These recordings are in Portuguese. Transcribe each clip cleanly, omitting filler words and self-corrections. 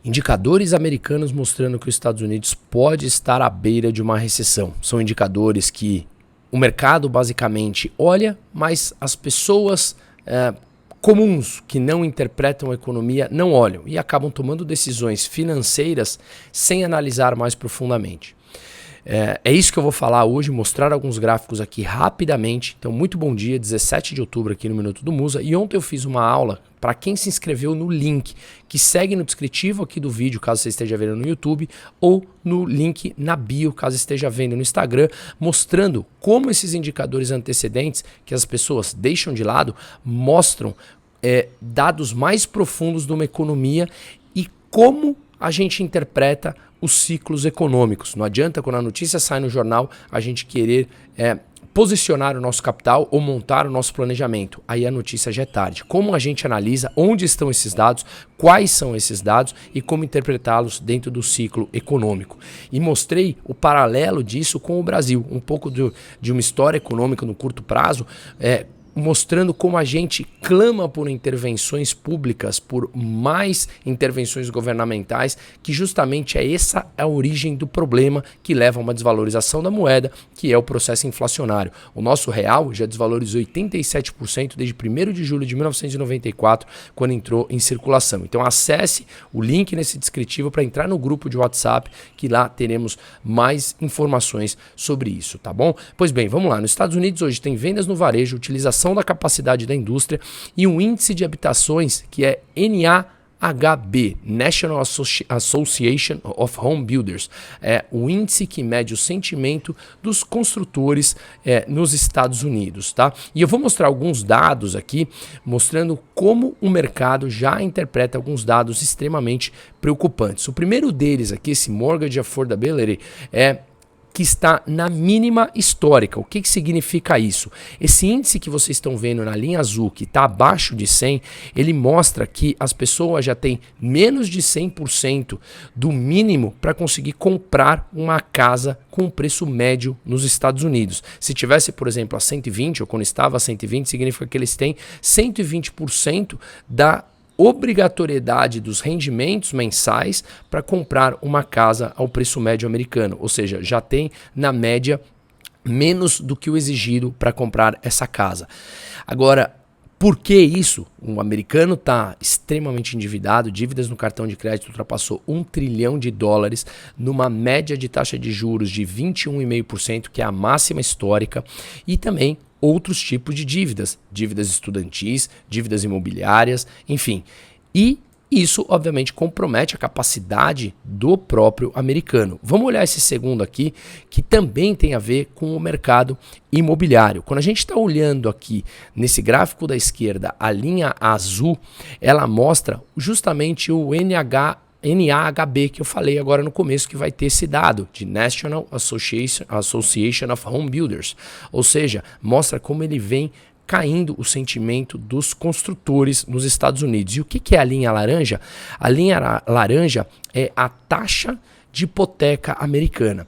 Indicadores americanos mostrando que os Estados Unidos pode estar à beira de uma recessão. São indicadores que o mercado basicamente olha, mas as pessoas comuns que não interpretam a economia não olham e acabam tomando decisões financeiras sem analisar mais profundamente. É isso que eu vou falar hoje, mostrar alguns gráficos aqui rapidamente. Então, muito bom dia, 17 de outubro aqui no Minuto do Musa. E ontem eu fiz uma aula para quem se inscreveu no link que segue no descritivo aqui do vídeo, caso você esteja vendo no YouTube, ou no link na bio, caso esteja vendo no Instagram, mostrando como esses indicadores antecedentes que as pessoas deixam de lado mostram dados mais profundos de uma economia e como a gente interpreta os ciclos econômicos. Não adianta quando a notícia sai no jornal a gente querer posicionar o nosso capital ou montar o nosso planejamento. Aí a notícia já é tarde. Como a gente analisa onde estão esses dados, quais são esses dados e como interpretá-los dentro do ciclo econômico. E mostrei o paralelo disso com o Brasil. Um pouco de uma história econômica no curto prazo, mostrando como a gente clama por intervenções públicas, por mais intervenções governamentais, que justamente essa a origem do problema que leva a uma desvalorização da moeda, que é o processo inflacionário. O nosso real já desvalorizou 87% desde 1º de julho de 1994, quando entrou em circulação. Então acesse o link nesse descritivo para entrar no grupo de WhatsApp, que lá teremos mais informações sobre isso, tá bom? Pois bem, vamos lá. Nos Estados Unidos hoje tem vendas no varejo, utilização da capacidade da indústria e um índice de habitações que é NAHB, National Association of Home Builders, é o índice que mede o sentimento dos construtores nos Estados Unidos, tá? E eu vou mostrar alguns dados aqui, mostrando como o mercado já interpreta alguns dados extremamente preocupantes. O primeiro deles aqui, esse Mortgage Affordability, que está na mínima histórica. O que significa isso? Esse índice que vocês estão vendo na linha azul, que está abaixo de 100, ele mostra que as pessoas já têm menos de 100% do mínimo para conseguir comprar uma casa com preço médio nos Estados Unidos. Se tivesse, por exemplo, a 120, ou quando estava a 120, significa que eles têm 120% da obrigatoriedade dos rendimentos mensais para comprar uma casa ao preço médio americano, ou seja, já tem na média menos do que o exigido para comprar essa casa. Agora, por que isso? O americano está extremamente endividado, dívidas no cartão de crédito ultrapassou $1 trilhão, numa média de taxa de juros de 21,5%, que é a máxima histórica, e também outros tipos de dívidas estudantis, dívidas imobiliárias, enfim. E isso, obviamente, compromete a capacidade do próprio americano. Vamos olhar esse segundo aqui, que também tem a ver com o mercado imobiliário. Quando a gente está olhando aqui nesse gráfico da esquerda, a linha azul, ela mostra justamente o NAHB, que eu falei agora no começo, que vai ter esse dado de National Association of Home Builders, ou seja, mostra como ele vem caindo o sentimento dos construtores nos Estados Unidos. E o que é a linha laranja? A linha laranja é a taxa de hipoteca americana.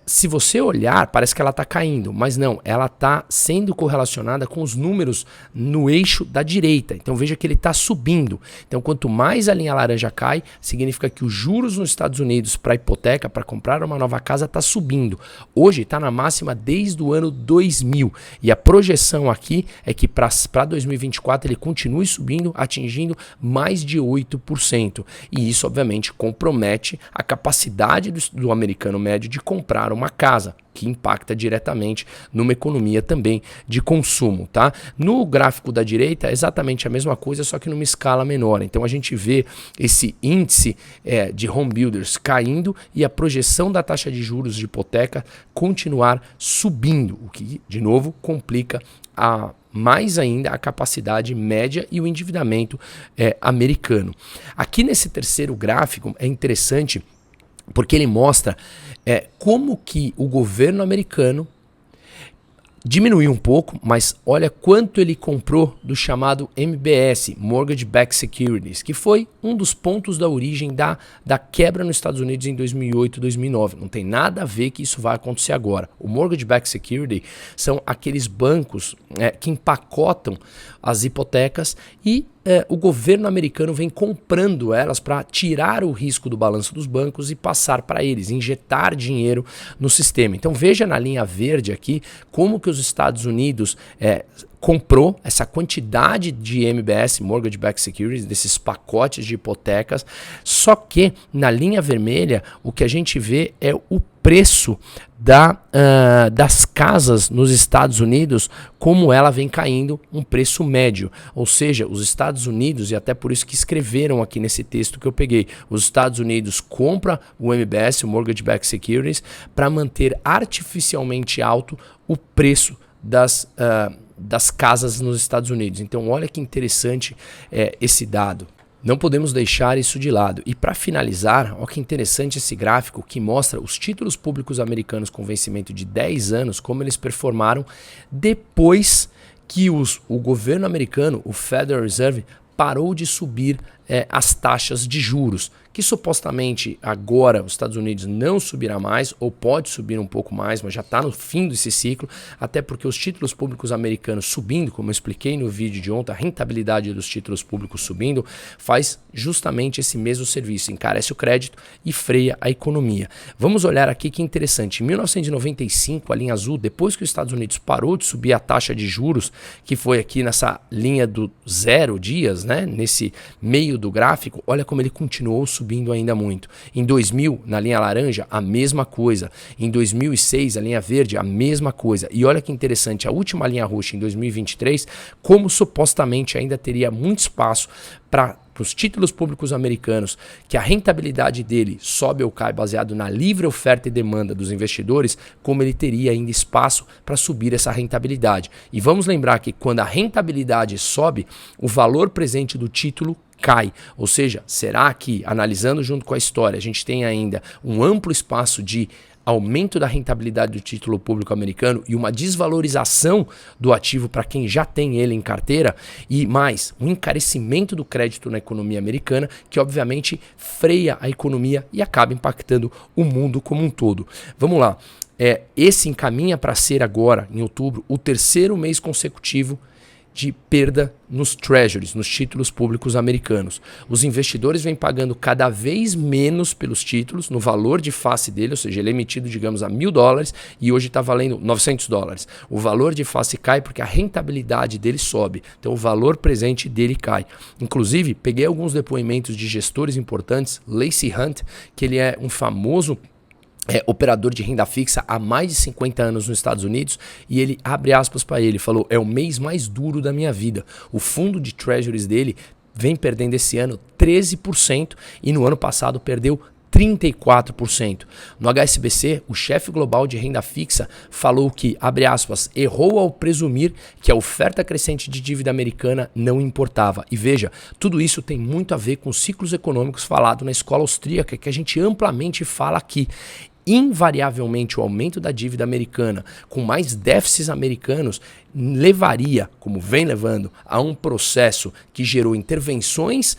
Se você olhar, parece que ela está caindo, mas não, ela está sendo correlacionada com os números no eixo da direita. Então veja que ele está subindo. Então quanto mais a linha laranja cai, significa que os juros nos Estados Unidos para hipoteca, para comprar uma nova casa, está subindo. Hoje está na máxima desde o ano 2000. E a projeção aqui é que para 2024 ele continue subindo, atingindo mais de 8%. E isso, obviamente, compromete a capacidade do americano médio de comprar uma casa, que impacta diretamente numa economia também de consumo, tá? No gráfico da direita é exatamente a mesma coisa, só que numa escala menor. Então a gente vê esse índice de home builders caindo e a projeção da taxa de juros de hipoteca continuar subindo, o que, de novo, complica mais ainda a capacidade média e o endividamento americano. Aqui nesse terceiro gráfico é interessante porque ele mostra como que o governo americano diminuiu um pouco, mas olha quanto ele comprou do chamado MBS, Mortgage Backed Securities, que foi um dos pontos da origem da quebra nos Estados Unidos em 2008 e 2009. Não tem nada a ver que isso vai acontecer agora. O Mortgage Backed Security são aqueles bancos que empacotam as hipotecas e o governo americano vem comprando elas para tirar o risco do balanço dos bancos e passar para eles, injetar dinheiro no sistema. Então veja na linha verde aqui como que os Estados Unidos comprou essa quantidade de MBS, Mortgage Backed Securities, desses pacotes de hipotecas, só que na linha vermelha o que a gente vê é o preço das casas nos Estados Unidos, como ela vem caindo, um preço médio. Ou seja, os Estados Unidos, e até por isso que escreveram aqui nesse texto que eu peguei, os Estados Unidos compra o MBS, o Mortgage Backed Securities, para manter artificialmente alto o preço das casas nos Estados Unidos. Então olha que interessante esse dado. Não podemos deixar isso de lado. E para finalizar, olha que interessante esse gráfico que mostra os títulos públicos americanos com vencimento de 10 anos, como eles performaram depois que o governo americano, o Federal Reserve, parou de subir as taxas de juros, que supostamente agora os Estados Unidos não subirá mais, ou pode subir um pouco mais, mas já está no fim desse ciclo, até porque os títulos públicos americanos subindo, como eu expliquei no vídeo de ontem, a rentabilidade dos títulos públicos subindo, faz justamente esse mesmo serviço, encarece o crédito e freia a economia. Vamos olhar aqui que interessante, em 1995, a linha azul, depois que os Estados Unidos parou de subir a taxa de juros, que foi aqui nessa linha do 0 dias, né, nesse meio do gráfico, olha como ele continuou subindo ainda muito. Em 2000, na linha laranja, a mesma coisa. Em 2006, a linha verde, a mesma coisa. E olha que interessante, a última linha roxa em 2023, como supostamente ainda teria muito espaço para os títulos públicos americanos, que a rentabilidade dele sobe ou cai baseado na livre oferta e demanda dos investidores, como ele teria ainda espaço para subir essa rentabilidade. E vamos lembrar que quando a rentabilidade sobe, o valor presente do título cai. Ou seja, será que, analisando junto com a história, a gente tem ainda um amplo espaço de aumento da rentabilidade do título público americano e uma desvalorização do ativo para quem já tem ele em carteira, e mais, um encarecimento do crédito na economia americana, que obviamente freia a economia e acaba impactando o mundo como um todo. Vamos lá, esse encaminha para ser agora, em outubro, o terceiro mês consecutivo de perda nos treasuries, nos títulos públicos americanos. Os investidores vêm pagando cada vez menos pelos títulos, no valor de face dele, ou seja, ele é emitido, digamos, a $1.000 e hoje está valendo $900. O valor de face cai porque a rentabilidade dele sobe, então o valor presente dele cai. Inclusive, peguei alguns depoimentos de gestores importantes, Lacey Hunt, que ele é um famoso operador de renda fixa há mais de 50 anos nos Estados Unidos, e ele, abre aspas para ele, falou: é o mês mais duro da minha vida. O fundo de treasuries dele vem perdendo esse ano 13% e no ano passado perdeu 34%. No HSBC, o chefe global de renda fixa falou que, abre aspas, errou ao presumir que a oferta crescente de dívida americana não importava. E veja, tudo isso tem muito a ver com ciclos econômicos falado na escola austríaca, que a gente amplamente fala aqui. Invariavelmente, o aumento da dívida americana com mais déficits americanos levaria, como vem levando, a um processo que gerou intervenções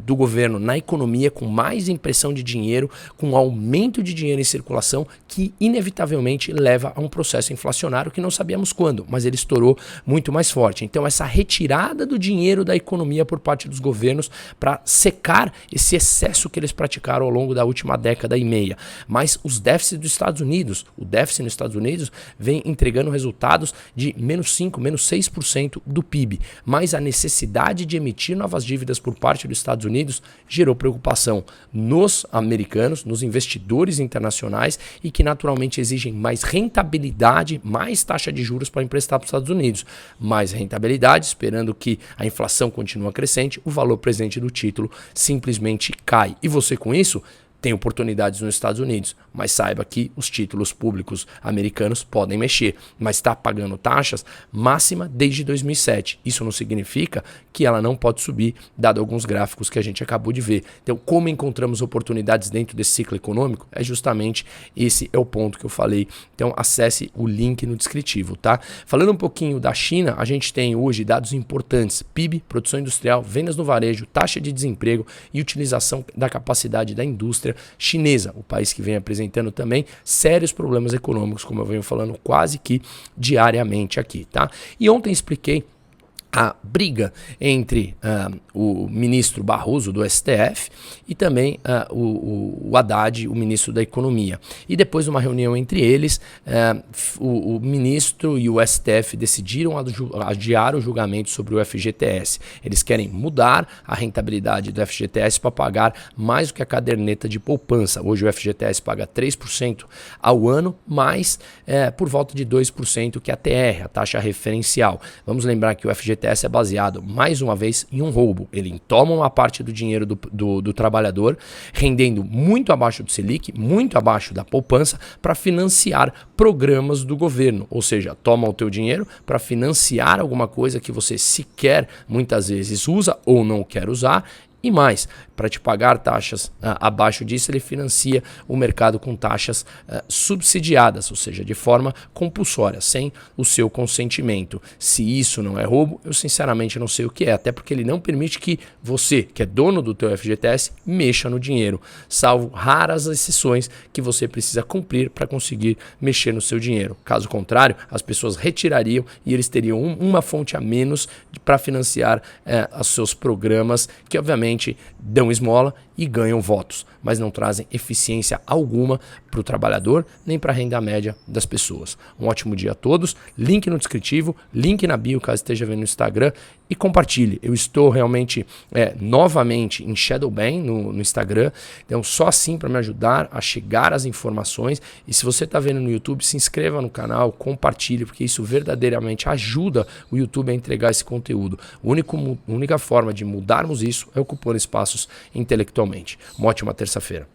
do governo na economia, com mais impressão de dinheiro, com aumento de dinheiro em circulação, que inevitavelmente leva a um processo inflacionário que não sabíamos quando, mas ele estourou muito mais forte. Então essa retirada do dinheiro da economia por parte dos governos para secar esse excesso que eles praticaram ao longo da última década e meia. Mas os déficits dos Estados Unidos, o déficit nos Estados Unidos vem entregando resultados de -5%, -6% do PIB. Mas a necessidade de emitir novas dívidas por parte dos Estados Unidos gerou preocupação nos americanos, nos investidores internacionais, e que naturalmente exigem mais rentabilidade, mais taxa de juros para emprestar para os Estados Unidos. Mais rentabilidade, esperando que a inflação continue crescente, o valor presente do título simplesmente cai. E você com isso tem oportunidades nos Estados Unidos, mas saiba que os títulos públicos americanos podem mexer, mas está pagando taxas máxima desde 2007. Isso não significa que ela não pode subir, dado alguns gráficos que a gente acabou de ver. Então, como encontramos oportunidades dentro desse ciclo econômico, é justamente esse é o ponto que eu falei. Então, acesse o link no descritivo, tá? Falando um pouquinho da China, a gente tem hoje dados importantes: PIB, produção industrial, vendas no varejo, taxa de desemprego e utilização da capacidade da indústria chinesa, o país que vem apresentando também sérios problemas econômicos, como eu venho falando quase que diariamente aqui, tá? E ontem expliquei a briga entre o ministro Barroso do STF e também o Haddad, o ministro da Economia. E depois de uma reunião entre eles, o ministro e o STF decidiram adiar o julgamento sobre o FGTS. Eles querem mudar a rentabilidade do FGTS para pagar mais do que a caderneta de poupança. Hoje o FGTS paga 3% ao ano, mais por volta de 2% que é a TR, a taxa referencial. Vamos lembrar que o FGTS é baseado, mais uma vez, em um roubo. Ele toma uma parte do dinheiro do trabalhador, rendendo muito abaixo do Selic, muito abaixo da poupança, para financiar programas do governo. Ou seja, toma o teu dinheiro para financiar alguma coisa que você sequer, muitas vezes, usa ou não quer usar. E mais, para te pagar taxas abaixo disso, ele financia o mercado com taxas subsidiadas, ou seja, de forma compulsória, sem o seu consentimento. Se isso não é roubo, eu sinceramente não sei o que é, até porque ele não permite que você, que é dono do teu FGTS, mexa no dinheiro, salvo raras exceções que você precisa cumprir para conseguir mexer no seu dinheiro. Caso contrário, as pessoas retirariam e eles teriam uma fonte a menos para financiar os seus programas, que obviamente dão esmola e ganham votos, mas não trazem eficiência alguma para o trabalhador nem para a renda média das pessoas. Um ótimo dia a todos, link no descritivo, link na bio caso esteja vendo no Instagram e compartilhe. Eu estou realmente novamente em Shadowban no Instagram, então só assim para me ajudar a chegar às informações. E se você está vendo no YouTube, se inscreva no canal, compartilhe, porque isso verdadeiramente ajuda o YouTube a entregar esse conteúdo. A única forma de mudarmos isso é ocupando espaços intelectualmente. Uma ótima terça-feira.